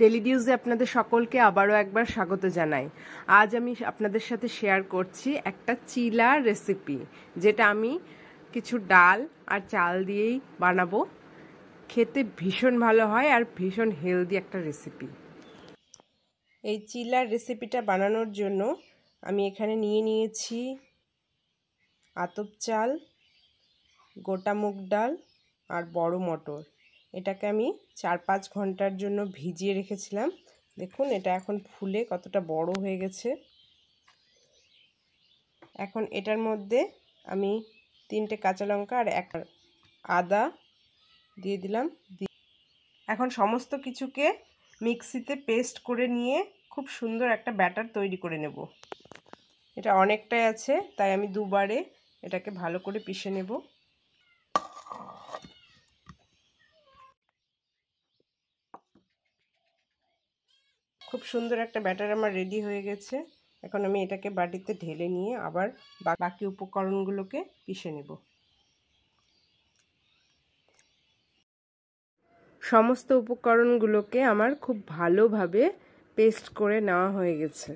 Daily নিউজে আপনাদের সকলকে আবারও একবার স্বাগত জানাই। আজ আমি আপনাদের সাথে শেয়ার করছি একটা চিলা রেসিপি, যেটা আমি কিছু ডাল আর চাল দিয়েই বানাবো। খেতে ভীষণ ভালো হয় আর ভীষণ হেলদি একটা রেসিপি। এই চিলার রেসিপিটা বানানোর জন্য আমি এখানে নিয়েছি আতপ চাল, গোটা মুগ ডাল আর বড় মটর। এটাকে আমি 4-5 ঘন্টার জন্য ভিজিয়ে রেখেছিলাম। দেখুন এটা এখন ফুলে কতটা বড় হয়ে গেছে। এখন এটার মধ্যে আমি 3টে কাঁচা লঙ্কা আর 1 আদা দিয়ে দিলাম। এখন সমস্ত কিছুকে মিক্সিতে পেস্ট করে নিয়ে খুব সুন্দর একটা ব্যাটার তৈরি করে নেব। এটা অনেকটাই আছে, তাই আমি দুবারে এটাকে ভালো করে পিষে নেব। খুব সুন্দর একটা ব্যাটার আমার রেডি হয়ে গেছে। এখন আমি এটাকে বাটিতে ঢেলে নিয়ে আবার বাকি উপকরণগুলোকে পিষে নেব। সমস্ত উপকরণগুলোকে আমার খুব ভালোভাবে পেস্ট করে নেওয়া হয়ে গেছে।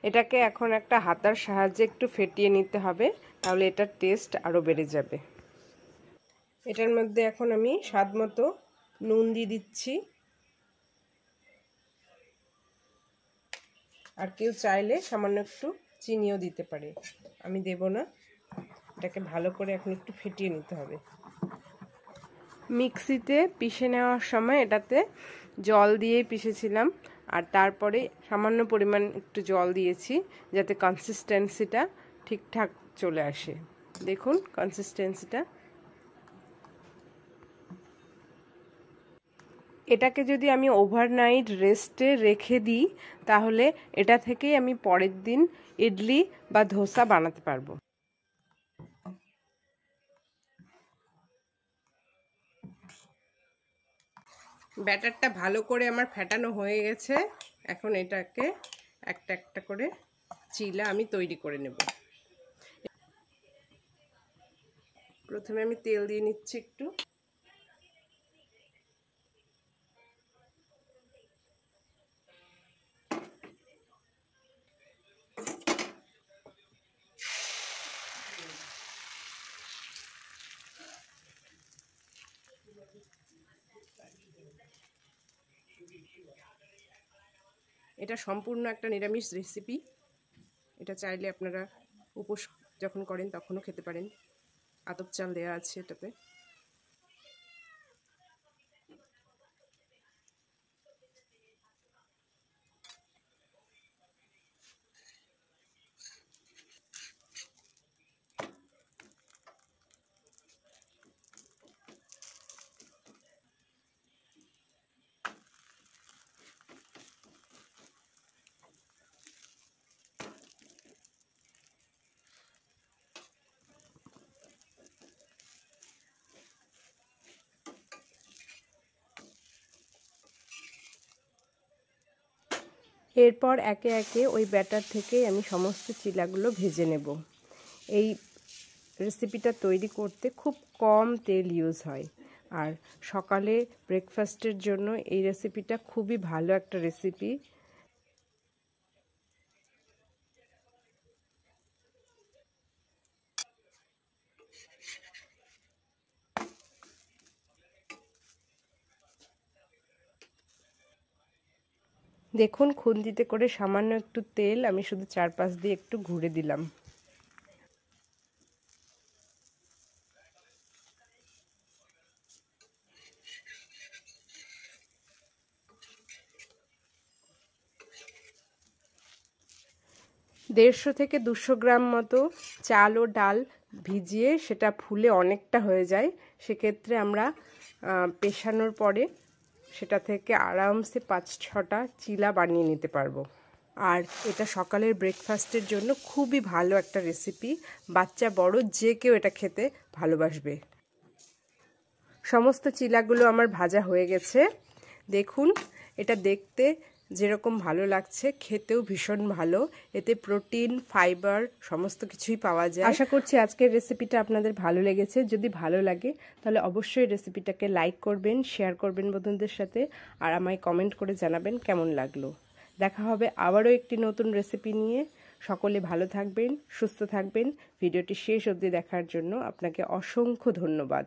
এটাকে এখন একটা হাতার সাহায্যে একটু ফেটিয়ে নিতে হবে, তাহলে এটার টেস্ট আরও বেড়ে যাবে। এটার মধ্যে এখন আমি স্বাদ মতো নুন দিয়ে দিচ্ছি। আর কেউ চাইলে সামান্য একটু চিনিও দিতে পারে, আমি দেব না। এটাকে ভালো করে এখন একটু ফেটিয়ে নিতে হবে। মিক্সিতে পিষে নেওয়ার সময় এটাতে জল দিয়ে পিষেছিলাম, আর তারপরে সামান্য পরিমাণ একটু জল দিয়েছি যাতে কনসিস্টেন্সিটা ঠিকঠাক চলে আসে। দেখুন কনসিস্টেন্সিটা। এটাকে যদি আমি ওভারনাইট রেস্টে রেখে দিই, তাহলে এটা থেকেই আমি পরের দিন ইডলি বা ধোসা বানাতে পারবো। ব্যাটারটা ভালো করে আমার ফেটানো হয়ে গেছে। এখন এটাকে একটা একটা করে চিলা আমি তৈরি করে নেব। প্রথমে আমি তেল দিয়ে নিচ্ছি একটু। এটা সম্পূর্ণ একটা নিরামিষ রেসিপি। এটা চাইলে আপনারা উপোস যখন করেন তখনও খেতে পারেন। আতপ চাল দেওয়া আছে এটাতে। এরপর একে একে ওই ব্যাটার থেকে আমি সমস্ত চিলাগুলো ভেজে নেব। এই রেসিপিটা তৈরি করতে খুব কম তেল ইউজ হয়, আর সকালে ব্রেকফাস্টের জন্য এই রেসিপিটা খুবই ভালো একটা রেসিপি। দেখুন খুন্তিতে করে সামান্য একটু তেল আমি শুধু চারপাশ দিয়ে একটু ঘুরে দিলাম। দেড়শো থেকে 200 গ্রাম মতো চাল ও ডাল ভিজিয়ে সেটা ফুলে অনেকটা হয়ে যায়। সেক্ষেত্রে আমরা পেশানোর পরে সেটা থেকে আরামসে 5-6টা চিলা বানিয়ে নিতে পারবো। আর এটা সকালের ব্রেকফাস্টের জন্য খুবই ভালো একটা রেসিপি। বাচ্চা বড় যে কেউ এটা খেতে ভালোবাসবে। সমস্ত চিলাগুলো আমার ভাজা হয়ে গেছে। দেখুন এটা দেখতে যেরকম ভালো লাগছে, খেতেও ভীষণ ভালো। এতে প্রোটিন, ফাইবার সমস্ত কিছুই পাওয়া যায়। আশা করছি আজকের রেসিপিটা আপনাদের ভালো লেগেছে। যদি ভালো লাগে তাহলে অবশ্যই রেসিপিটাকে লাইক করবেন, শেয়ার করবেন বন্ধুদের সাথে, আর আমায় কমেন্ট করে জানাবেন কেমন লাগলো। দেখা হবে আবারও একটি নতুন রেসিপি নিয়ে। সকলে ভালো থাকবেন, সুস্থ থাকবেন। ভিডিওটি শেষ অবধি দেখার জন্য আপনাকে অসংখ্য ধন্যবাদ।